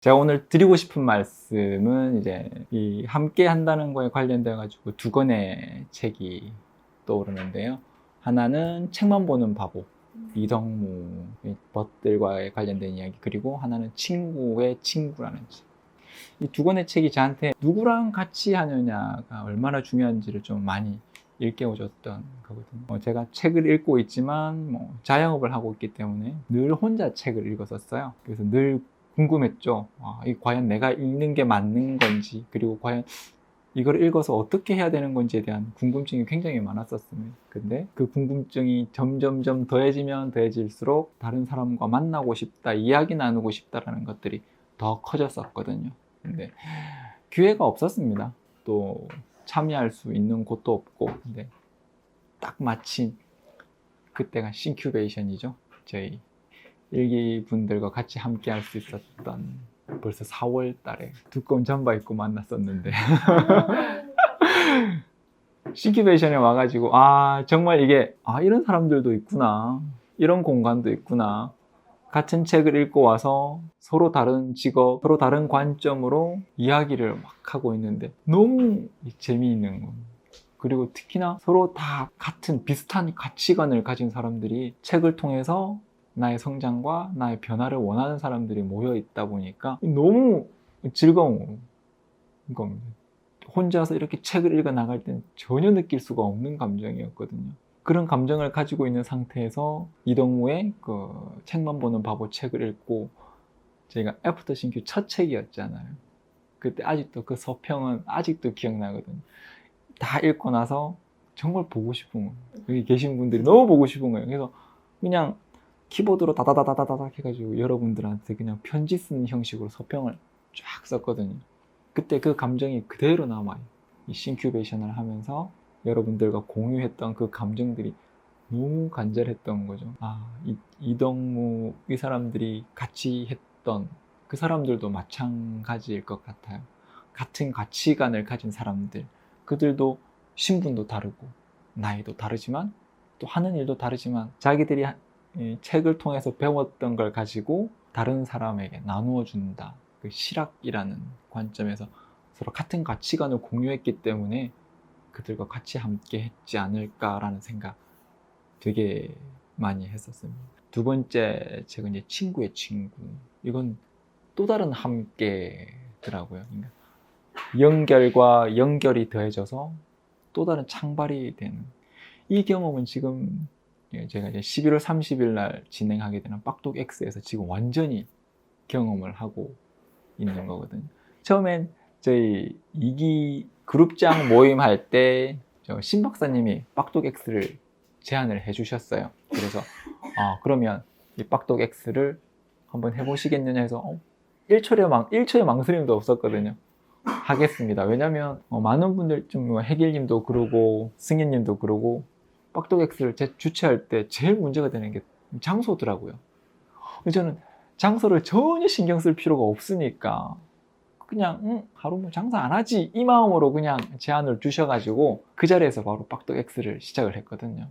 제가 오늘 드리고 싶은 말씀은 이제 이 함께 한다는 거에 관련되어 가지고 두 권의 책이 떠오르는데요. 하나는 책만 보는 바보, 이덕무 벗들과의 관련된 이야기, 그리고 하나는 친구의 친구라는 책. 이 두 권의 책이 저한테 누구랑 같이 하느냐가 얼마나 중요한지를 좀 많이 일깨워줬던 거거든요. 제가 책을 읽고 있지만 자영업을 하고 있기 때문에 늘 혼자 책을 읽었었어요. 그래서 늘 궁금했죠. 이 과연 내가 읽는 게 맞는 건지, 그리고 과연 이걸 읽어서 어떻게 해야 되는 건지에 대한 궁금증이 굉장히 많았었습니다. 근데 그 궁금증이 점점점 더해지면 더해질수록 다른 사람과 만나고 싶다, 이야기 나누고 싶다라는 것들이 더 커졌었거든요. 근데 기회가 없었습니다. 또 참여할 수 있는 곳도 없고. 근데 딱 마침 그때가 싱큐베이션이죠. 저희 일기 분들과 같이 함께 할 수 있었던, 벌써 4월 달에 두꺼운 잠바 입고 만났었는데 싱큐베이션에 와가지고 정말 이게 이런 사람들도 있구나, 이런 공간도 있구나, 같은 책을 읽고 와서 서로 다른 직업, 서로 다른 관점으로 이야기를 막 하고 있는데 너무 재미있는 겁니다. 그리고 특히나 서로 다 같은 비슷한 가치관을 가진 사람들이 책을 통해서 나의 성장과 나의 변화를 원하는 사람들이 모여 있다 보니까 너무 즐거운 겁니다. 혼자서 이렇게 책을 읽어 나갈 때는 전혀 느낄 수가 없는 감정이었거든요. 그런 감정을 가지고 있는 상태에서 이덕무의 그 책만 보는 바보 책을 읽고, 제가 애프터 신규 첫 책이었잖아요. 그때 아직도 그 서평은 아직도 기억나거든요. 다 읽고 나서 정말 보고 싶은 거예요. 여기 계신 분들이 너무 보고 싶은 거예요. 그래서 그냥 키보드로 다다다다다닥 해가지고 여러분들한테 그냥 편지 쓰는 형식으로 서평을 쫙 썼거든요. 그때 그 감정이 그대로 남아요. 이 싱큐베이션을 하면서 여러분들과 공유했던 그 감정들이 너무 간절했던 거죠. 이덕무 이 사람들이 같이 했던 그 사람들도 마찬가지일 것 같아요. 같은 가치관을 가진 사람들, 그들도 신분도 다르고 나이도 다르지만 또 하는 일도 다르지만 자기들이 책을 통해서 배웠던 걸 가지고 다른 사람에게 나누어 준다. 그 실학이라는 관점에서 서로 같은 가치관을 공유했기 때문에 그들과 같이 함께 했지 않을까라는 생각 되게 많이 했었습니다. 두 번째 책은 이제 친구의 친구. 이건 또 다른 함께더라고요. 그러니까 연결과 연결이 더해져서 또 다른 창발이 되는 이 경험은 지금 제가 이제 11월 30일 날 진행하게 되는 빡독X에서 지금 완전히 경험을 하고 있는 거거든요. 처음엔 저희 2기 그룹장 모임 할 때 신 박사님이 빡독X를 제안을 해주셨어요. 그래서 그러면 이 빡독X를 한번 해보시겠느냐 해서 1초의 망설임도 없었거든요. 하겠습니다. 왜냐면 많은 분들, 좀 해길님도 그러고 승현님도 그러고, 빡독X를 주최할 때 제일 문제가 되는 게 장소더라고요. 저는 장소를 전혀 신경 쓸 필요가 없으니까 그냥 하루 장사 안 하지, 이 마음으로 그냥 제안을 주셔가지고 그 자리에서 바로 빡독X를 시작을 했거든요.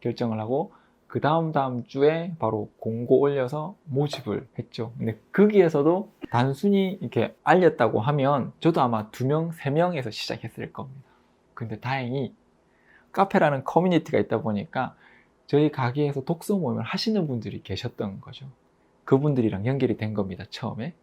결정을 하고 그 다음 주에 바로 공고 올려서 모집을 했죠. 근데 거기에서도 단순히 이렇게 알렸다고 하면 저도 아마 2명, 3명에서 시작했을 겁니다. 근데 다행히 카페라는 커뮤니티가 있다 보니까 저희 가게에서 독서 모임을 하시는 분들이 계셨던 거죠. 그분들이랑 연결이 된 겁니다, 처음에.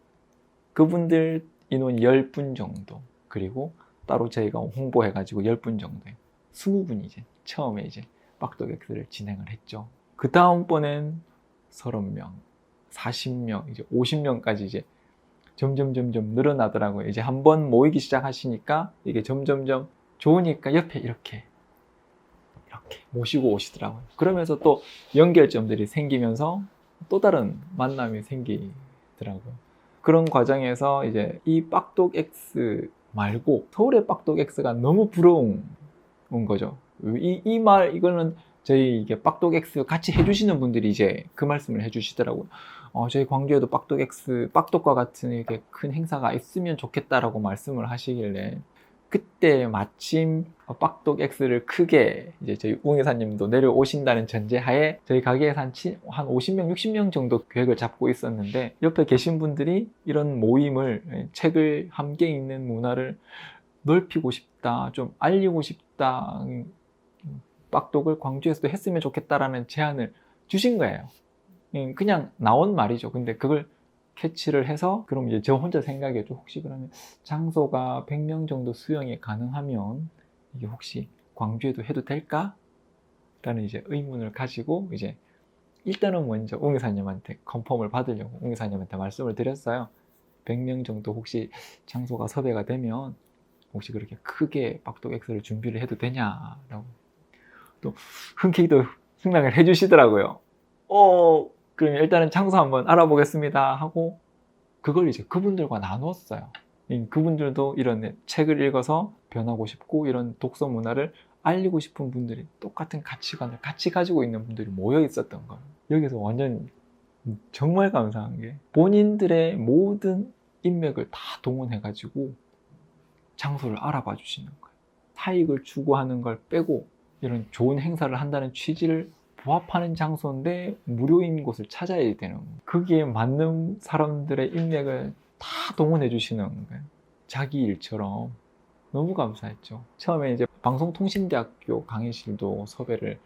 그분들 인원 10분 정도, 그리고 따로 저희가 홍보해가지고 10분 정도에 20분이 이제 처음에 이제 빡독X를 진행을 했죠. 그 다음번엔 30명, 40명, 이제 50명까지 이제 점점 늘어나더라고요. 이제 한번 모이기 시작하시니까 이게 점점점 좋으니까 옆에 이렇게 모시고 오시더라고요. 그러면서 또 연결점들이 생기면서 또 다른 만남이 생기더라고요. 그런 과정에서 이제 이 빡독X 말고 서울의 빡독X가 너무 부러운 거죠. 이거는 저희 이게 빡독X 같이 해주시는 분들이 이제 그 말씀을 해주시더라고요. 저희 광주에도 빡독과 같은 이렇게 큰 행사가 있으면 좋겠다라고 말씀을 하시길래 그때 마침 빡독 X를 크게 이제 저희 웅 이사님도 내려오신다는 전제하에 저희 가게에서 한 50명, 60명 정도 계획을 잡고 있었는데 옆에 계신 분들이 이런 모임을 책을 함께 읽는 문화를 넓히고 싶다, 좀 알리고 싶다, 빡독을 광주에서도 했으면 좋겠다라는 제안을 주신 거예요. 그냥 나온 말이죠. 근데 그걸 캐치를 해서 그럼 이제 저 혼자 생각해도 혹시 그러면 장소가 100명 정도 수용이 가능하면 이게 혹시 광주에도 해도 될까? 라는 이제 의문을 가지고 이제 일단은 먼저 웅 이사님한테 컨펌을 받으려고 웅 이사님한테 말씀을 드렸어요. 100명 정도 혹시 장소가 섭외가 되면 혹시 그렇게 크게 빡독 X를 준비를 해도 되냐라고 또 흔쾌히 또 승낙을 해주시더라고요. 그러면 일단은 장소 한번 알아보겠습니다 하고 그걸 이제 그분들과 나눴어요. 그분들도 이런 책을 읽어서 변하고 싶고 이런 독서 문화를 알리고 싶은 분들이 똑같은 가치관을 같이 가지고 있는 분들이 모여 있었던 거예요. 여기서 완전 정말 감사한 게 본인들의 모든 인맥을 다 동원해가지고 장소를 알아봐 주시는 거예요. 사익을 추구하는 걸 빼고 이런 좋은 행사를 한다는 취지를 부합하는 장소인데 무료인 곳을 찾아야 되는 거예요. 거기에 맞는 사람들의 인맥을 다 동원해 주시는 거예요. 자기 일처럼. 너무 감사했죠. 처음에 이제 방송통신대학교 강의실도 섭외를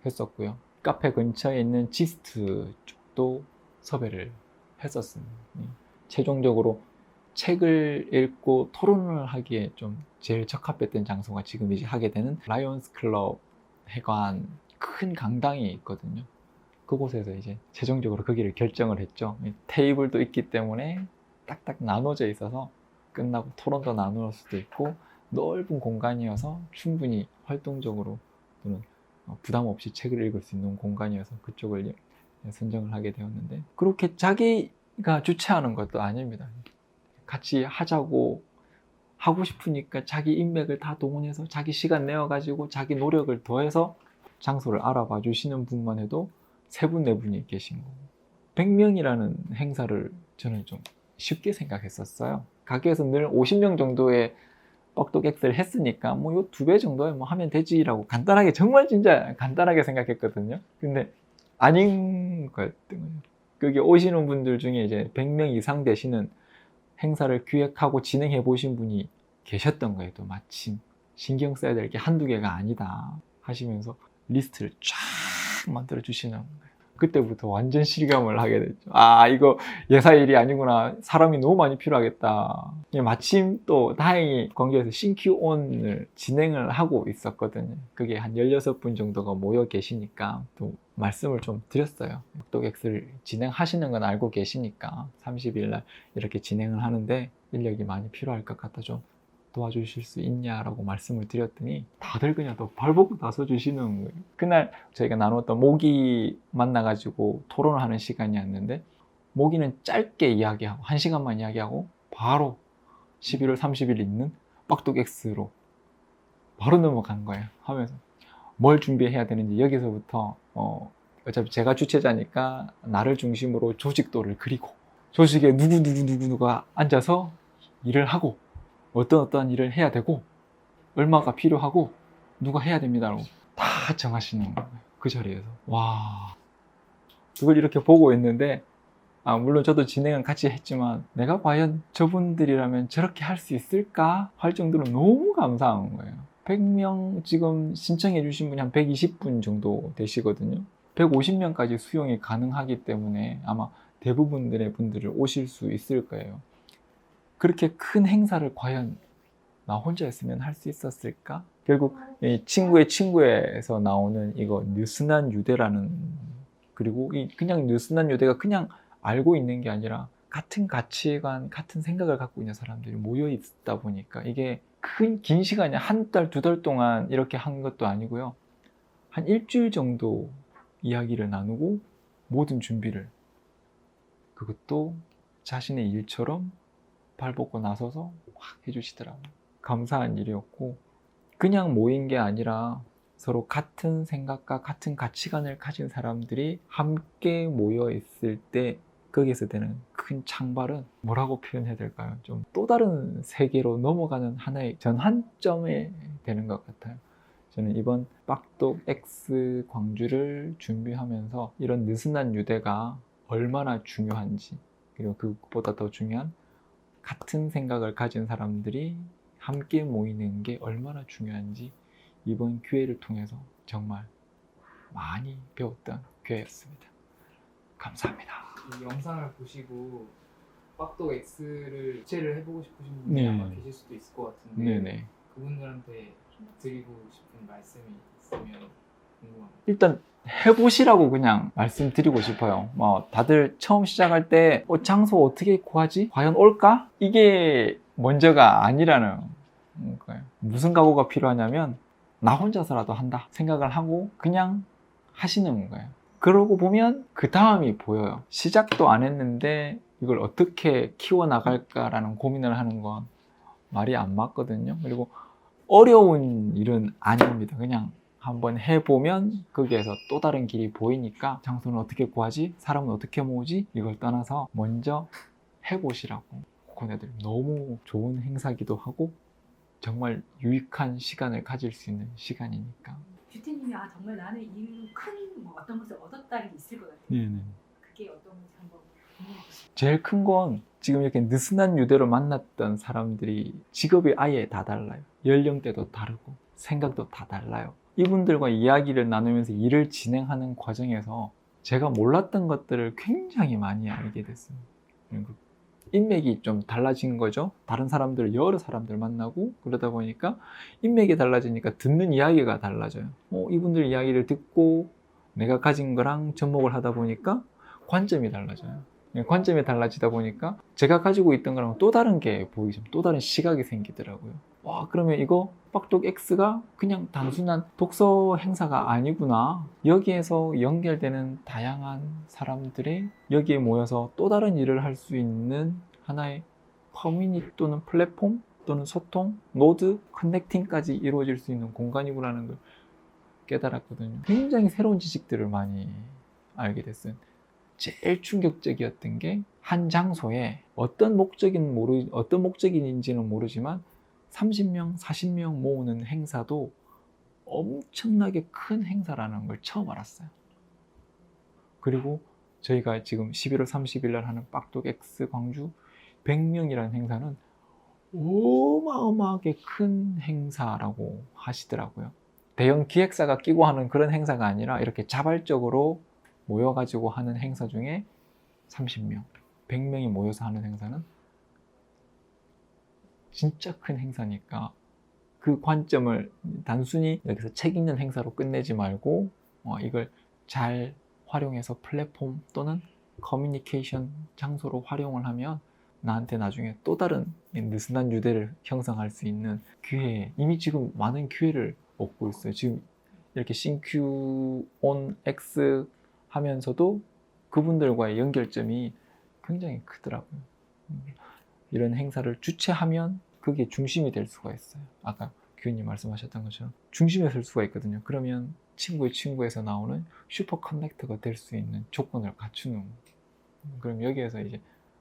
했었고요. 카페 근처에 있는 지스트 쪽도 섭외를 했었습니다. 최종적으로 책을 읽고 토론을 하기에 좀 제일 적합했던 장소가 지금 이제 하게 되는 라이온스 클럽 해관 큰 강당이 있거든요. 그곳에서 이제 최종적으로 거기를 결정을 했죠. 테이블도 있기 때문에 딱딱 나눠져 있어서 끝나고 토론도 나눌 수도 있고 넓은 공간이어서 충분히 활동적으로 또는 부담 없이 책을 읽을 수 있는 공간이어서 그쪽을 선정을 하게 되었는데 그렇게 자기가 주최하는 것도 아닙니다. 같이 하자고 하고 싶으니까 자기 인맥을 다 동원해서 자기 시간 내어가지고 자기 노력을 더해서 장소를 알아봐 주시는 분만 해도 3분, 4분이 계신 거고 100명이라는 행사를 저는 좀 쉽게 생각했었어요. 가게에서 늘 50명 정도의 빡독 X를 했으니까 뭐 요 2배 정도에 뭐 하면 되지라고 간단하게 정말 진짜 간단하게 생각했거든요. 근데 아닌 거였던 거예요. 거기 오시는 분들 중에 이제 100명 이상 되시는 행사를 기획하고 진행해 보신 분이 계셨던 거예요. 또 마침 신경 써야 될 게 한두 개가 아니다 하시면서 리스트를 쫙 만들어 주시는 거예요. 그때부터 완전 실감을 하게 됐죠. 아, 이거 예사일이 아니구나. 사람이 너무 많이 필요하겠다. 마침 또 다행히 광주에서 신큐온을 진행을 하고 있었거든요. 그게 한 16분 정도가 모여 계시니까 또 말씀을 좀 드렸어요. 빡독X를 진행하시는 건 알고 계시니까 30일 날 이렇게 진행을 하는데 인력이 많이 필요할 것 같아 좀 도와주실 수 있냐라고 말씀을 드렸더니 다들 그냥 더 발벗고 나서 주시는 거예요. 그날 저희가 나눴던 모기 만나가지고 토론을 하는 시간이었는데 모기는 짧게 이야기하고 1시간만 이야기하고 바로 11월 30일 있는 빡독X로 바로 넘어간 거예요. 하면서 뭘 준비해야 되는지 여기서부터 어차피 제가 주최자니까 나를 중심으로 조직도를 그리고 조직에 누구가 앉아서 일을 하고 어떤 일을 해야 되고 얼마가 필요하고 누가 해야 됩니다라고 다 정하시는 거예요. 그 자리에서. 와, 그걸 이렇게 보고 있는데 물론 저도 진행은 같이 했지만 내가 과연 저분들이라면 저렇게 할 수 있을까 할 정도로 너무 감사한 거예요. 100명 지금 신청해 주신 분이 한 120분 정도 되시거든요. 150명까지 수용이 가능하기 때문에 아마 대부분들의 분들을 오실 수 있을 거예요. 그렇게 큰 행사를 과연 나 혼자 했으면 할 수 있었을까? 결국 이 친구의 친구에서 나오는 이거 느슨한 유대라는, 그리고 이 그냥 느슨한 유대가 그냥 알고 있는 게 아니라 같은 가치관, 같은 생각을 갖고 있는 사람들이 모여 있다 보니까 이게 긴 시간이 한 달, 2달 동안 이렇게 한 것도 아니고요. 한 일주일 정도 이야기를 나누고 모든 준비를, 그것도 자신의 일처럼 발벗고 나서서 막 해주시더라고요. 감사한 일이었고 그냥 모인 게 아니라 서로 같은 생각과 같은 가치관을 가진 사람들이 함께 모여 있을 때 거기에서 되는 큰 창발은 뭐라고 표현해야 될까요? 좀 또 다른 세계로 넘어가는 하나의 전환점이 되는 것 같아요. 저는 이번 빡독 X 광주를 준비하면서 이런 느슨한 유대가 얼마나 중요한지, 그리고 그것보다 더 중요한 같은 생각을 가진 사람들이 함께 모이는 게 얼마나 중요한지 이번 기회를 통해서 정말 많이 배웠던 기회였습니다. 감사합니다. 이 영상을 보시고 빡독 X를 주최를 해보고 싶으신 분이 아마 계실 수도 있을 것 같은데 네네. 그분들한테 드리고 싶은 말씀이 있으면 궁금합니다. 일단 해보시라고 그냥 말씀드리고 싶어요. 다들 처음 시작할 때 장소 어떻게 구하지? 과연 올까? 이게 먼저가 아니라는 거예요. 무슨 각오가 필요하냐면 나 혼자서라도 한다 생각을 하고 그냥 하시는 거예요. 그러고 보면 그 다음이 보여요. 시작도 안 했는데 이걸 어떻게 키워나갈까라는 고민을 하는 건 말이 안 맞거든요. 그리고 어려운 일은 아닙니다. 그냥 한번 해보면 거기에서 또 다른 길이 보이니까 장소는 어떻게 구하지? 사람은 어떻게 모으지? 이걸 떠나서 먼저 해보시라고 권해드립니다. 너무 좋은 행사기도 하고 정말 유익한 시간을 가질 수 있는 시간이니까. 뷰티님이 정말 나는 이 큰 뭐 어떤 것을 얻었다는 게 있을 것 같아요. 네네. 그게 어떤 건지 한번 궁금해보시죠. 제일 큰 건 지금 이렇게 느슨한 유대로 만났던 사람들이 직업이 아예 다 달라요. 연령대도 다르고 생각도 다 달라요. 이분들과 이야기를 나누면서 일을 진행하는 과정에서 제가 몰랐던 것들을 굉장히 많이 알게 됐습니다. 그리고 인맥이 좀 달라진 거죠. 다른 사람들, 여러 사람들 만나고 그러다 보니까 인맥이 달라지니까 듣는 이야기가 달라져요. 이분들 이야기를 듣고 내가 가진 거랑 접목을 하다 보니까 관점이 달라져요. 관점이 달라지다 보니까 제가 가지고 있던 거랑 또 다른 게 보이죠. 또 다른 시각이 생기더라고요. 와, 그러면 이거 빡독 X가 그냥 단순한 독서 행사가 아니구나. 여기에서 연결되는 다양한 사람들이 여기에 모여서 또 다른 일을 할 수 있는 하나의 커뮤니티 또는 플랫폼 또는 소통, 노드, 커넥팅까지 이루어질 수 있는 공간이구나라는 걸 깨달았거든요. 굉장히 새로운 지식들을 많이 알게 됐어요. 제일 충격적이었던 게 한 장소에 어떤 목적인지는 모르지만 30명, 40명 모으는 행사도 엄청나게 큰 행사라는 걸 처음 알았어요. 그리고 저희가 지금 11월 30일 날 하는 빡독 X 광주 100명이라는 행사는 어마어마하게 큰 행사라고 하시더라고요. 대형 기획사가 끼고 하는 그런 행사가 아니라 이렇게 자발적으로 모여가지고 하는 행사 중에 30명, 100명이 모여서 하는 행사는 진짜 큰 행사니까 그 관점을 단순히 여기서 책 읽는 행사로 끝내지 말고 이걸 잘 활용해서 플랫폼 또는 커뮤니케이션 장소로 활용을 하면 나한테 나중에 또 다른 느슨한 유대를 형성할 수 있는 기회, 이미 지금 많은 기회를 얻고 있어요. 지금 이렇게 신규 온 X 하면서도 그분들과의 연결점이 굉장히 크더라고요. 이런 행사를 주최하면 그게 중심이 될 수가 있어요. 아까 교수님 말씀하셨던 것처럼 중심에 설 수가 있거든요. 그러면 친구의 친구에서 나오는 슈퍼 커넥터가 될 수 있는 조건을 갖추는, 그럼 여기에서 이제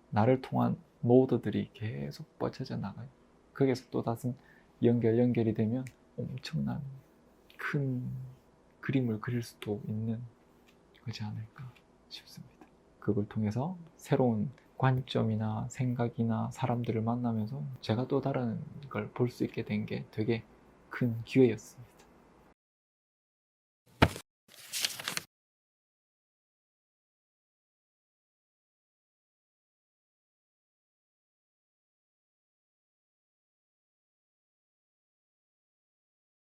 나를 통한 노드들이 계속 뻗쳐져 나가요. 거기에서 또 다른 연결이 되면 엄청난 큰 그림을 그릴 수도 있는 거지 않을까 싶습니다. 그걸 통해서 새로운 관점이나 생각이나 사람들을 만나면서 제가 또 다른 걸 볼 수 있게 된 게 되게 큰 기회였습니다.